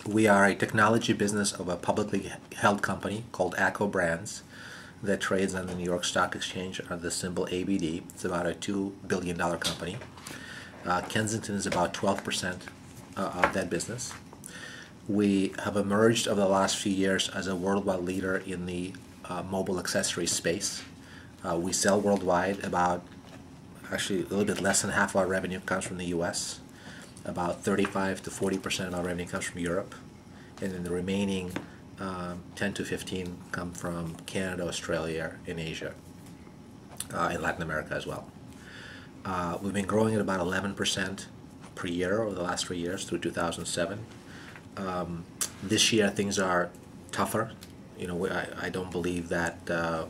We are a technology business of a publicly held company called ACO Brands that trades on the New York Stock Exchange under the symbol ABD. It's about a $2 billion company. Kensington is about 12% of that business. We have emerged over the last few years as a worldwide leader in the mobile accessories space. We sell worldwide. Actually a little bit less than half of our revenue comes from the US. About 35 to 40% of our revenue comes from Europe, and then the remaining 10 to 15 come from Canada, Australia, and Asia, and Latin America as well. We've been growing at about 11% per year over the last 3 years through 2007. This year things are tougher. I don't believe that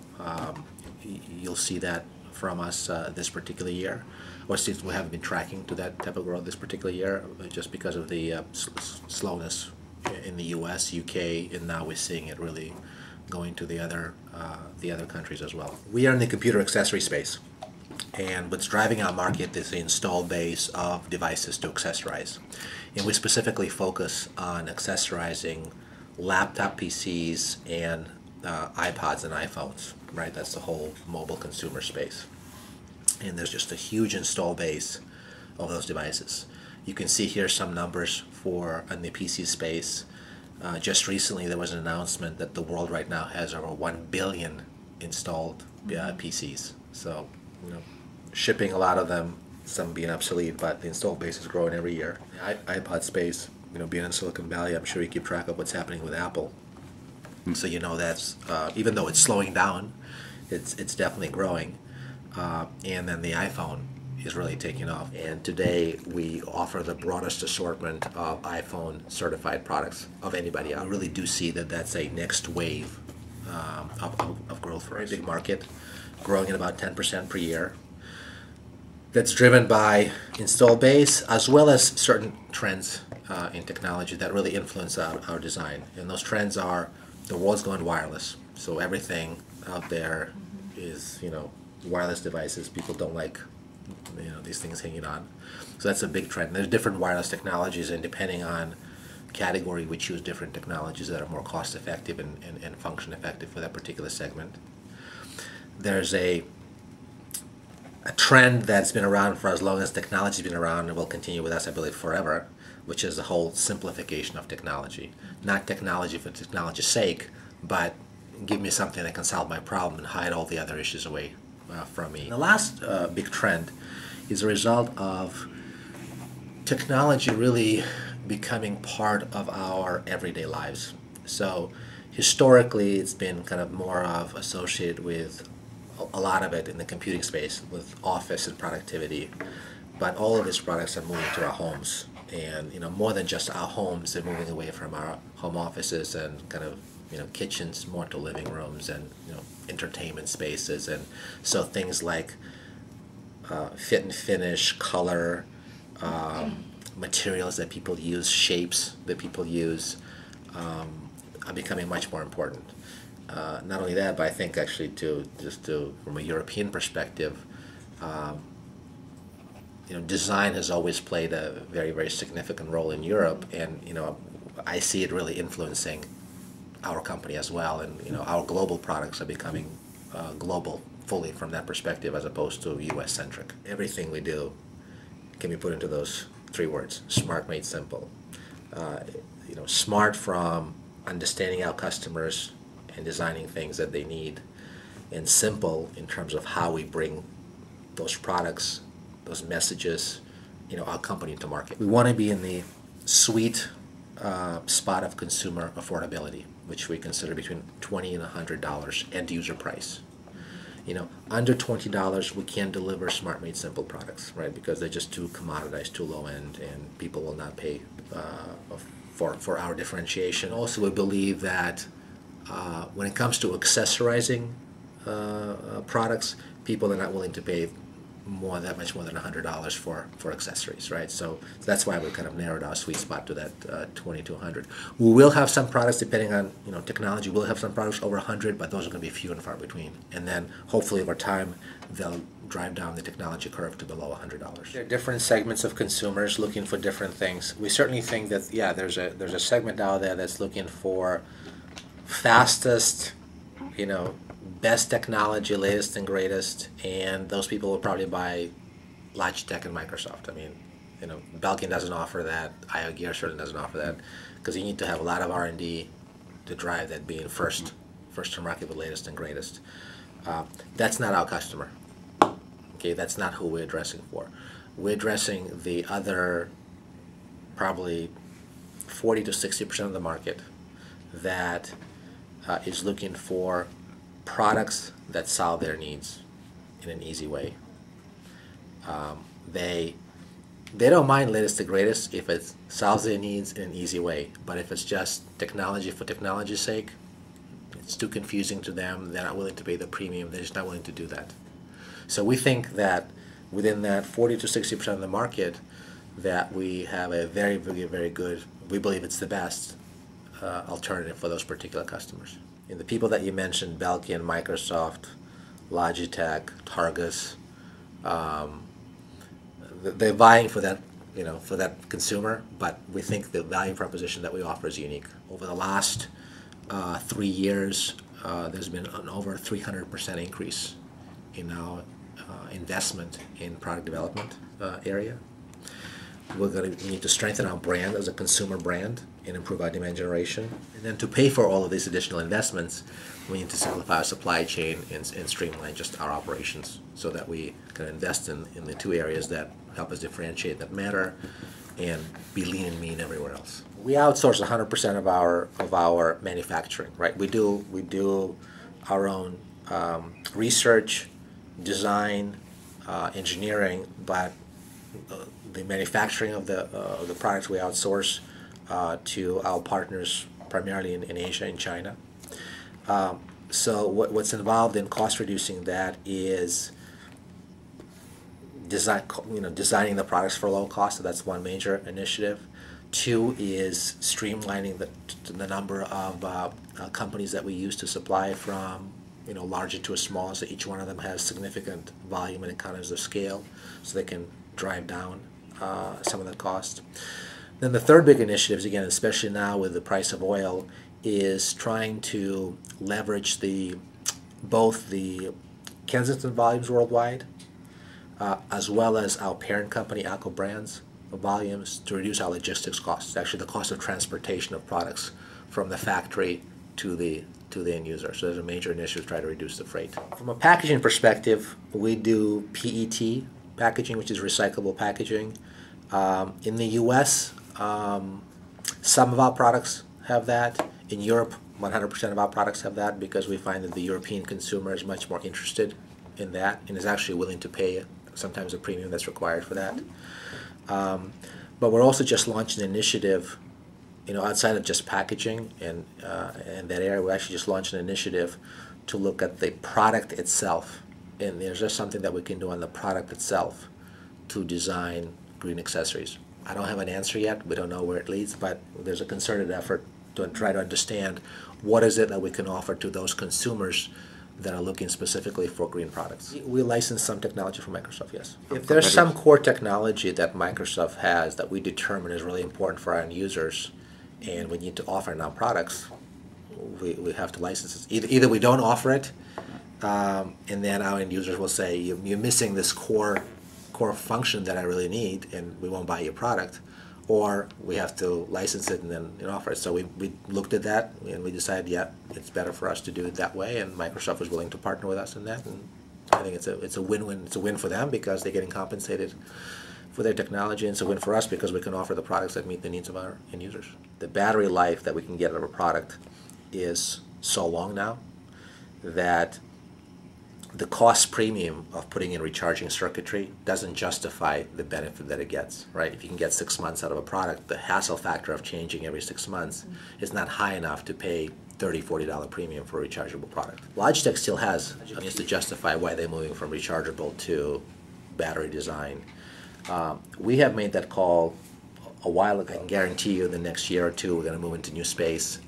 you'll see that from us this particular year, or since we haven't been tracking to that type of growth this particular year, just because of the slowness in the U.S., U.K., and now we're seeing it really going to the other countries as well. We are in the computer accessory space, and what's driving our market is the installed base of devices to accessorize, and we specifically focus on accessorizing laptop PCs and iPods and iPhones. Right, that's the whole mobile consumer space. And there's just a huge install base of those devices. You can see here some numbers in the PC space. Just recently there was an announcement that the world right now has over 1 billion installed PCs. So, shipping a lot of them, some being obsolete, but the installed base is growing every year. The iPod space, being in Silicon Valley, I'm sure you keep track of what's happening with Apple. So that's, even though it's slowing down, it's definitely growing. And then the iPhone is really taking off. And today we offer the broadest assortment of iPhone certified products of anybody else. I really do see that that's a next wave of growth for us. Big market, growing at about 10% per year. That's driven by install base as well as certain trends in technology that really influence our design. And those trends are the world's going wireless. So everything out there is, wireless devices. People don't like, these things hanging on. So that's a big trend. There's different wireless technologies, and depending on category, we choose different technologies that are more cost effective and function effective for that particular segment. There's a trend that's been around for as long as technology's been around and will continue with us, I believe, forever, which is the whole simplification of technology. Not technology for technology's sake, but give me something that can solve my problem and hide all the other issues away from me. The last big trend is a result of technology really becoming part of our everyday lives. So historically it's been kind of more of associated with a lot of it in the computing space with office and productivity, but all of these products are moving to our homes. And more than just our homes, they're moving away from our home offices and kind of kitchens more to living rooms and entertainment spaces. And so things like fit and finish, color, materials that people use, shapes that people use are becoming much more important. Not only that, but I think actually from a European perspective, design has always played a very, very significant role in Europe, and I see it really influencing our company as well, and our global products are becoming global fully from that perspective as opposed to US centric. Everything we do can be put into those 3 words: smart made simple. Smart from understanding our customers and designing things that they need, and simple in terms of how we bring those products, those messages, our company to market. We want to be in the sweet spot of consumer affordability, which we consider between $20 and $100 end user price. Under $20 we can't deliver smart made simple products, right? Because they're just too commoditized, too low end, and people will not pay for our differentiation. Also, we believe that when it comes to accessorizing products, people are not willing to pay much more than $100 for accessories, right? So that's why we kind of narrowed our sweet spot to that 20 to 100. We will have some products, depending on technology. We'll have some products over 100, but those are going to be few and far between. And then hopefully over time they'll drive down the technology curve to below $100. There are different segments of consumers looking for different things. We certainly think that there's a segment out there that's looking for fastest, best technology, latest and greatest, and those people will probably buy Logitech and Microsoft. I mean, Belkin doesn't offer that. IO Gear certainly doesn't offer that, because you need to have a lot of R&D to drive that being first to market with latest and greatest. That's not our customer. Okay, that's not who we're addressing for. We're addressing the other probably 40 to 60% of the market that is looking for products that solve their needs in an easy way. They don't mind latest to greatest if it solves their needs in an easy way, but if it's just technology for technology's sake, it's too confusing to them. They're not willing to pay the premium. They're just not willing to do that. So we think that within that 40 to 60% of the market, that we have a very, very, very good, we believe it's the best alternative for those particular customers. And the people that you mentioned, Belkin, Microsoft, Logitech, Targus, they're vying for that, for that consumer, but we think the value proposition that we offer is unique. Over the last 3 years, there's been an over 300% increase in our investment in product development area. We need to strengthen our brand as a consumer brand and improve our demand generation. And then to pay for all of these additional investments, we need to simplify our supply chain and streamline just our operations so that we can invest in the two areas that help us differentiate, that matter, and be lean and mean everywhere else. We outsource 100% of our manufacturing, right? We do our own research, design, engineering, but the manufacturing of the products we outsource to our partners primarily in Asia and China. So what's involved in cost reducing that is designing the products for low cost. So that's one major initiative. Two is streamlining the number of companies that we use to supply, from larger to a smaller, so each one of them has significant volume and economies of scale, so they can drive down some of the cost. Then the third big initiative is, again, especially now with the price of oil, is trying to leverage both the Kensington volumes worldwide, as well as our parent company, Alco Brands, volumes, to reduce our logistics costs, actually the cost of transportation of products from the factory to the end user. So there's a major initiative to try to reduce the freight. From a packaging perspective, we do PET packaging, which is recyclable packaging. In the US, some of our products have that. In Europe, 100% of our products have that, because we find that the European consumer is much more interested in that and is actually willing to pay sometimes a premium that's required for that. But we're also just launching an initiative, outside of just packaging and that area. We actually just launched an initiative to look at the product itself, and there's just something that we can do on the product itself to design green accessories. I don't have an answer yet. We don't know where it leads, but there's a concerted effort to try to understand what is it that we can offer to those consumers that are looking specifically for green products. We license some technology from Microsoft, yes. If there's some core technology that Microsoft has that we determine is really important for our end users, and we need to offer in our products, we have to license it. Either we don't offer it, and then our end users will say, you're missing this core function that I really need, and we won't buy your product, or we have to license it and then offer it. So we looked at that, and we decided, yeah, it's better for us to do it that way, and Microsoft was willing to partner with us in that, and I think it's a win-win. It's a win for them because they're getting compensated for their technology, and it's a win for us because we can offer the products that meet the needs of our end users. The battery life that we can get out of a product is so long now that the cost premium of putting in recharging circuitry doesn't justify the benefit that it gets, right? If you can get 6 months out of a product, the hassle factor of changing every 6 months is not high enough to pay $30, $40 premium for a rechargeable product. Logitech still has to justify why they're moving from rechargeable to battery design. We have made that call a while ago. I can guarantee you the next year or two we're going to move into new space.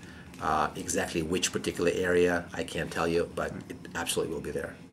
Exactly which particular area, I can't tell you, but it absolutely will be there.